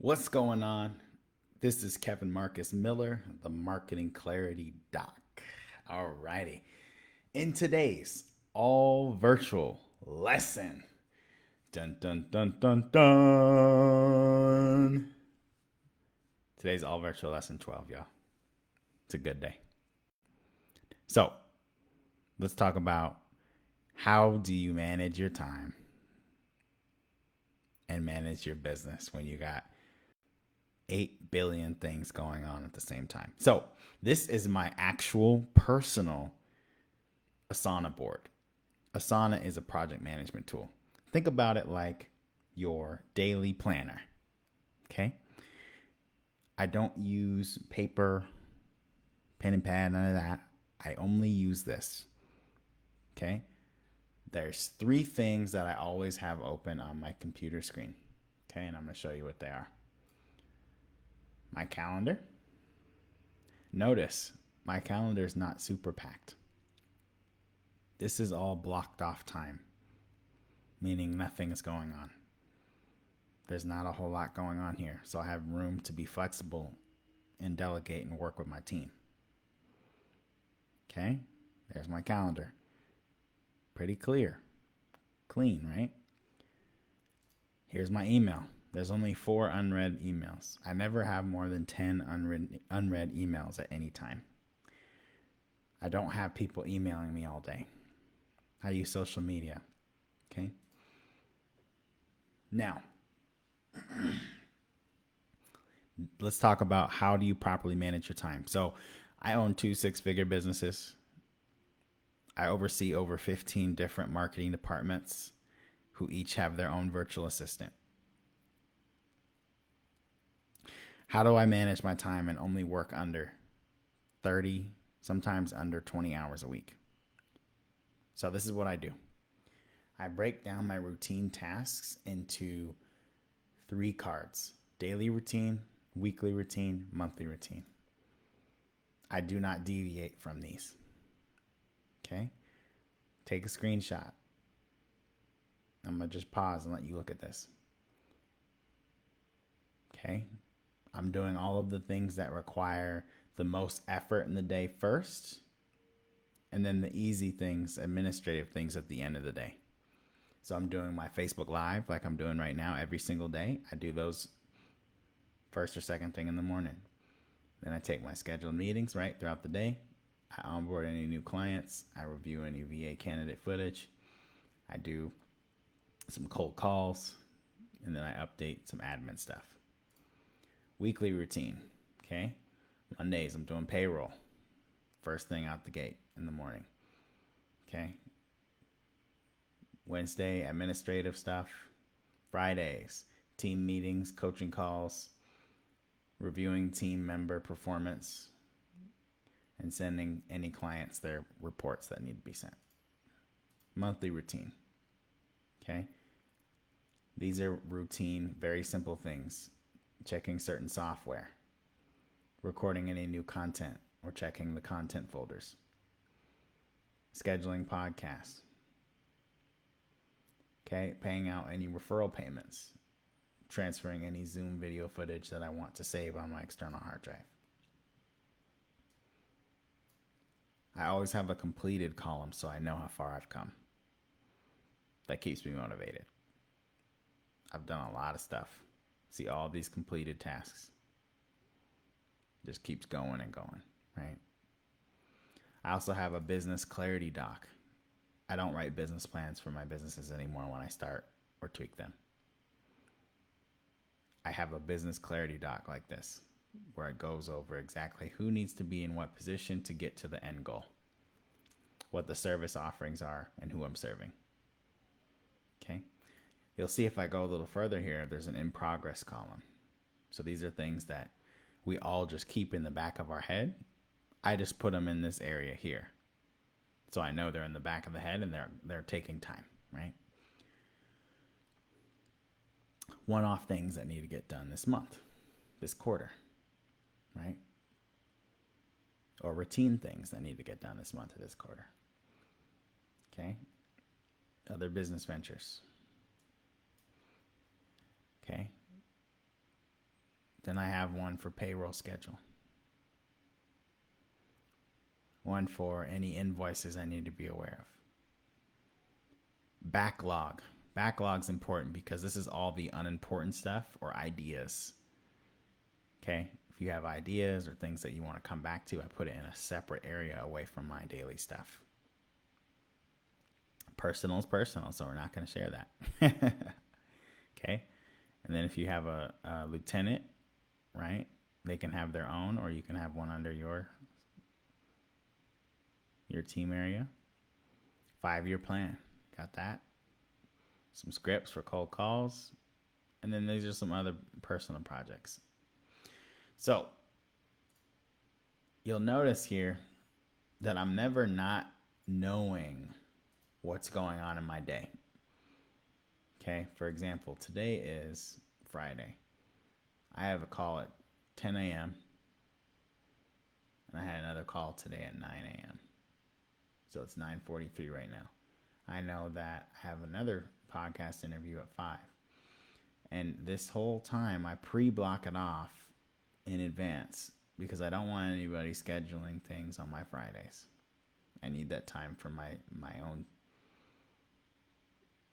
What's going on? This is Kevin Marcus Miller, the Marketing Clarity Doc. Alrighty. In today's all virtual lesson, dun dun dun dun dun. Today's all virtual lesson 12, y'all. It's a good day. So, let's talk about how do you manage your time and manage your business when you got 8 billion things going on at the same time. So, this is my actual personal Asana board. Asana is a project management tool. Think about it like your daily planner. Okay? I don't use paper, pen and pad, none of that. I only use this. Okay? There's 3 things that I always have open on my computer screen. Okay? And I'm going to show you what they are. My calendar. Notice my calendar is not super packed. This is all blocked off time, meaning nothing is going on. There's not a whole lot going on here, so I have room to be flexible and delegate and work with my team. Okay, there's my calendar. Pretty clear, clean, right? Here's my email. There's only 4 unread emails. I never have more than 10 unread emails at any time. I don't have people emailing me all day. I use social media. Okay. Now, let's talk about how do you properly manage your time. So, I own 2 6-figure businesses. I oversee over 15 different marketing departments who each have their own virtual assistant. How do I manage my time and only work under 30, sometimes under 20 hours a week? So this is what I do. I break down my routine tasks into 3 cards: daily routine, weekly routine, monthly routine. I do not deviate from these. Okay? Take a screenshot. I'm going to just pause and let you look at this. Okay? I'm doing all of the things that require the most effort in the day first, and then the easy things, administrative things at the end of the day. So I'm doing my Facebook Live like I'm doing right now every single day. I do those first or second thing in the morning. Then I take my scheduled meetings right throughout the day. I onboard any new clients. I review any VA candidate footage. I do some cold calls, and then I update some admin stuff. Weekly routine. Okay. Mondays, I'm doing payroll. First thing out the gate in the morning. Okay. Wednesday, administrative stuff. Fridays, team meetings, coaching calls, reviewing team member performance, and sending any clients their reports that need to be sent. Monthly routine. Okay. These are routine, very simple things. Checking certain software, recording any new content, or checking the content folders, scheduling podcasts, okay, paying out any referral payments, transferring any Zoom video footage that I want to save on my external hard drive. I always have a completed column so I know how far I've come. That keeps me motivated. I've done a lot of stuff. See all these completed tasks. Just keeps going and going, right? I also have a business clarity doc. I don't write business plans for my businesses anymore when I start or tweak them. I have a business clarity doc like this, where it goes over exactly who needs to be in what position to get to the end goal, what the service offerings are, and who I'm serving. Okay? You'll see if I go a little further here, there's an in progress column. So these are things that we all just keep in the back of our head. I just put them in this area here. So I know they're in the back of the head and they're taking time, right? One-off things that need to get done this month, this quarter, right? Or routine things that need to get done this month or this quarter. Okay? Other business ventures. Okay? Then I have one for payroll schedule, one for any invoices I need to be aware of. Backlog. Backlog's important because this is all the unimportant stuff or ideas. Okay? If you have ideas or things that you want to come back to, I put it in a separate area away from my daily stuff. Personal is personal, so we're not going to share that. Okay? And then if you have a lieutenant, right, they can have their own, or you can have one under your team area. 5-year plan. Got that? Some scripts for cold calls. And then these are some other personal projects. So you'll notice here that I'm never not knowing what's going on in my day. Okay, for example, today is Friday. I have a call at 10 a.m. and I had another call today at 9 a.m. So it's 9:43 right now. I know that I have another podcast interview at 5. And this whole time I pre-block it off in advance because I don't want anybody scheduling things on my Fridays. I need that time for my own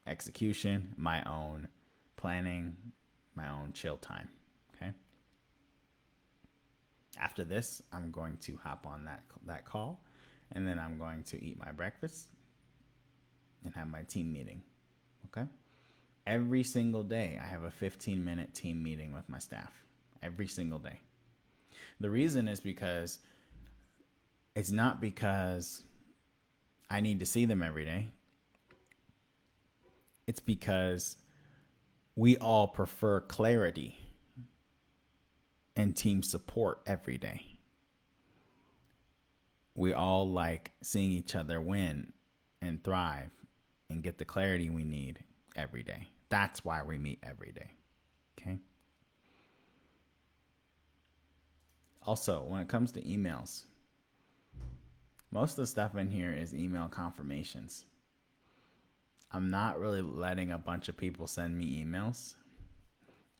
execution, my own planning, my own chill time. Okay. After this, I'm going to hop on that call, and then I'm going to eat my breakfast and have my team meeting. Okay. Every single day, I have a 15-minute team meeting with my staff. Every single day. The reason is because it's not because I need to see them every day. It's because we all prefer clarity and team support every day. We all like seeing each other win and thrive and get the clarity we need every day. That's why we meet every day. Okay? Also, when it comes to emails, most of the stuff in here is email confirmations. I'm not really letting a bunch of people send me emails.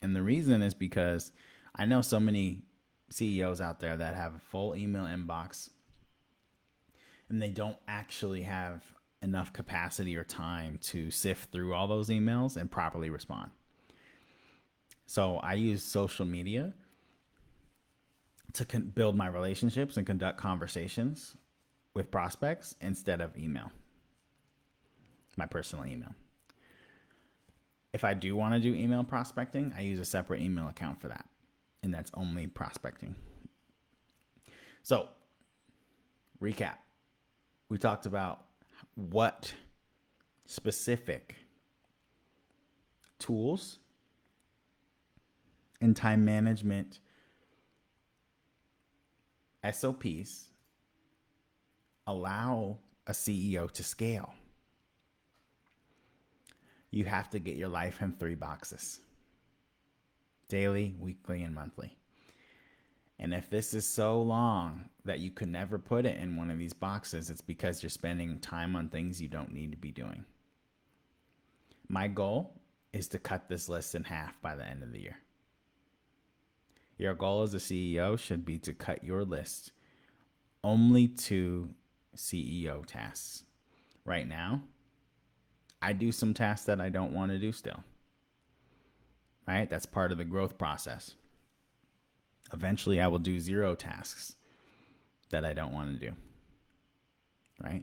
And the reason is because I know so many CEOs out there that have a full email inbox and they don't actually have enough capacity or time to sift through all those emails and properly respond. So I use social media to build my relationships and conduct conversations with prospects instead of email, my personal email. If I do want to do email prospecting, I use a separate email account for that, and that's only prospecting. So, recap. We talked about what specific tools and time management SOPs allow a CEO to scale. You have to get your life in 3 boxes: daily, weekly, and monthly. And if this is so long that you could never put it in one of these boxes, it's because you're spending time on things you don't need to be doing. My goal is to cut this list in half by the end of the year. Your goal as a CEO should be to cut your list only to CEO tasks. Right now, I do some tasks that I don't want to do still. Right? That's part of the growth process. Eventually, I will do 0 tasks that I don't want to do. Right?